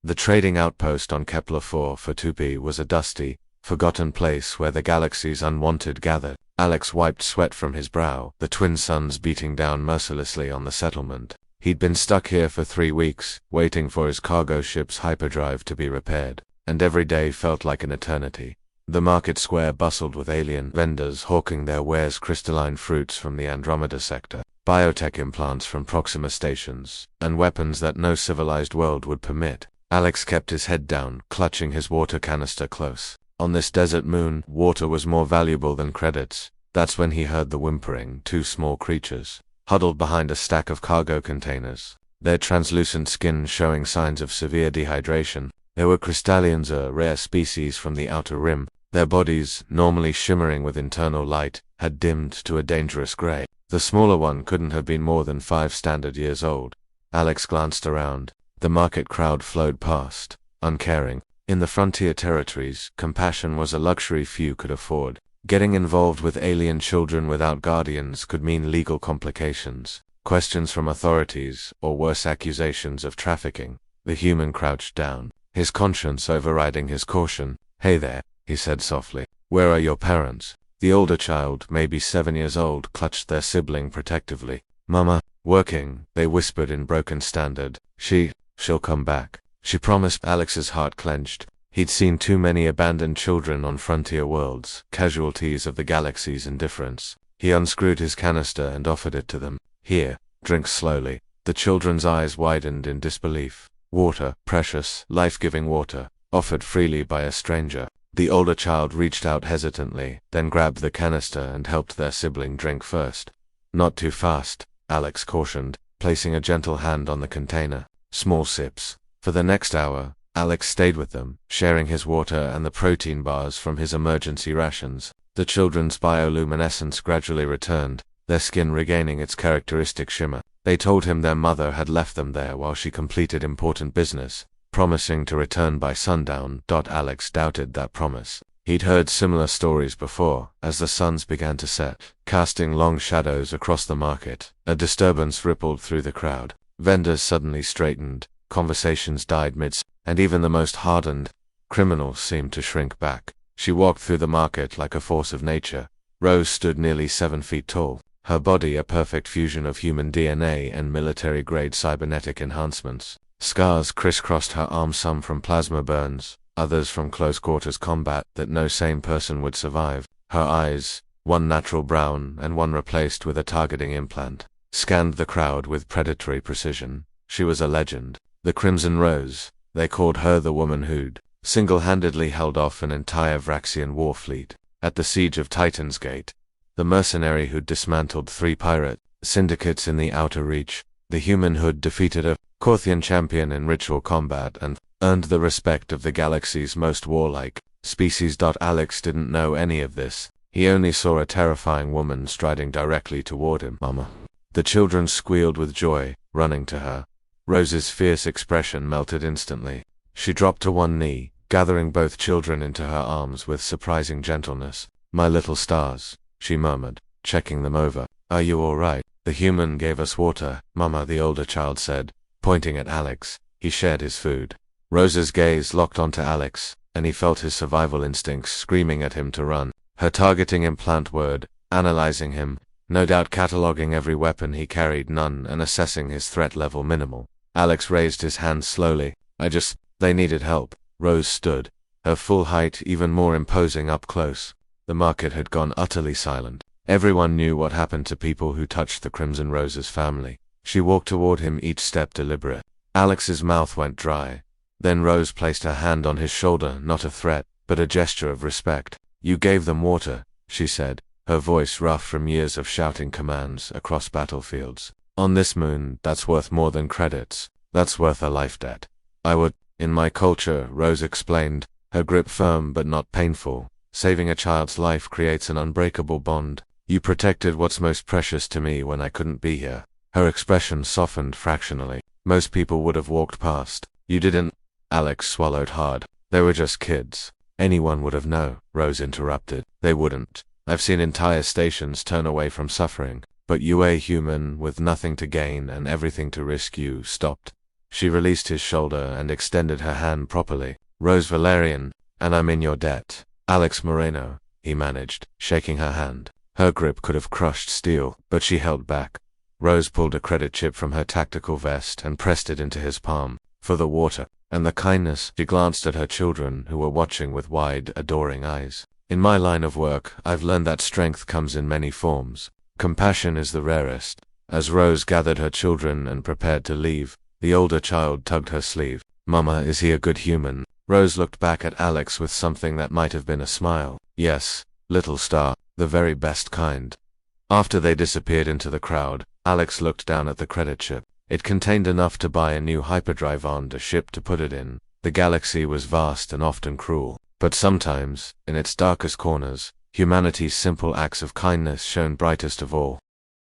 The trading outpost on Kepler 4 for Tupi was a dusty, forgotten place where the galaxy's unwanted gathered. Alex wiped sweat from his brow, the twin suns beating down mercilessly on the settlement. He'd been stuck here for 3 weeks, waiting for his cargo ship's hyperdrive to be repaired, and every day felt like an eternity. The market square bustled with alien vendors hawking their wares, crystalline fruits from the Andromeda sector, biotech implants from Proxima stations, and weapons that no civilized world would permit. Alex kept his head down, clutching his water canister close. On this desert moon, water was more valuable than credits. That's when he heard the whimpering, 2 small creatures, huddled behind a stack of cargo containers, their translucent skin showing signs of severe dehydration. They were crystallians, a rare species from the outer rim. Their bodies, normally shimmering with internal light, had dimmed to a dangerous gray. The smaller one couldn't have been more than 5 standard years old. Alex glanced around. The market crowd flowed past, uncaring. In the frontier territories, compassion was a luxury few could afford. Getting involved with alien children without guardians could mean legal complications, questions from authorities, or worse, accusations of trafficking. The human crouched down, his conscience overriding his caution. "Hey there," he said softly. "Where are your parents?" The older child, maybe 7 years old, clutched their sibling protectively. "Mama, working," they whispered in broken standard. She'll come back. She promised." Alex's heart clenched. He'd seen too many abandoned children on frontier worlds, casualties of the galaxy's indifference. He unscrewed his canister and offered it to them. "Here, drink slowly." The children's eyes widened in disbelief. Water, precious, life-giving water, offered freely by a stranger. The older child reached out hesitantly, then grabbed the canister and helped their sibling drink first. "Not too fast," Alex cautioned, placing a gentle hand on the container. Small sips. For the next hour, Alex stayed with them, sharing his water and the protein bars from his emergency rations. The children's bioluminescence gradually returned, their skin regaining its characteristic shimmer. They told him their mother had left them there while she completed important business, promising to return by sundown. Alex doubted that promise. He'd heard similar stories before. As the suns began to set, casting long shadows across the market, a disturbance rippled through the crowd. Vendors suddenly straightened, conversations died midst, and even the most hardened criminals seemed to shrink back. She walked through the market like a force of nature. Rose stood nearly 7 feet tall, her body a perfect fusion of human DNA and military-grade cybernetic enhancements. Scars crisscrossed her arms, some from plasma burns, others from close-quarters combat that no sane person would survive. Her eyes, one natural brown and one replaced with a targeting implant, scanned the crowd with predatory precision. She was a legend. The Crimson Rose. They called her the woman who'd single-handedly held off an entire Vraxian war fleet at the siege of Titan's Gate. The mercenary who'd dismantled 3 pirate syndicates in the Outer Reach. The human who'd defeated a Corthian champion in ritual combat and earned the respect of the galaxy's most warlike species. Alex didn't know any of this. He only saw a terrifying woman striding directly toward him. "Mama." The children squealed with joy, running to her. Rose's fierce expression melted instantly. She dropped to one knee, gathering both children into her arms with surprising gentleness. "My little stars," she murmured, checking them over. "Are you all right?" "The human gave us water, Mama," the older child said, pointing at Alex. "He shared his food." Rose's gaze locked onto Alex, and he felt his survival instincts screaming at him to run. Her targeting implant word, analyzing him, no doubt cataloging every weapon he carried, none, and assessing his threat level minimal. Alex raised his hands slowly. They needed help." Rose stood, her full height even more imposing up close. The market had gone utterly silent. Everyone knew what happened to people who touched the Crimson Rose's family. She walked toward him, each step deliberate. Alex's mouth went dry. Then Rose placed her hand on his shoulder, not a threat, but a gesture of respect. "You gave them water," she said, her voice rough from years of shouting commands across battlefields. "On this moon, that's worth more than credits. That's worth a life debt." In my culture," Rose explained, her grip firm but not painful. "Saving a child's life creates an unbreakable bond. You protected what's most precious to me when I couldn't be here." Her expression softened fractionally. "Most people would have walked past. You didn't." Alex swallowed hard. "They were just kids. Anyone would have known," Rose interrupted. "They wouldn't. I've seen entire stations turn away from suffering. But you, a human with nothing to gain and everything to risk, you stopped." She released his shoulder and extended her hand properly. Rose Valerian, and I'm in your debt. Alex Moreno, he managed, shaking her hand. Her grip could have crushed steel, but she held back. Rose pulled a credit chip from her tactical vest and pressed it into his palm. For the water and the kindness. She glanced at her children, who were watching with wide, adoring eyes. In my line of work, I've learned that strength comes in many forms. Compassion is the rarest. As Rose gathered her children and prepared to leave, the older child tugged her sleeve. Mama, is he a good human? Rose looked back at Alex with something that might have been a smile. Yes, little star, the very best kind. After they disappeared into the crowd, Alex looked down at the credit chip. It contained enough to buy a new hyperdrive on a ship to put it in. The galaxy was vast and often cruel, but sometimes, in its darkest corners, humanity's simple acts of kindness shone brightest of all.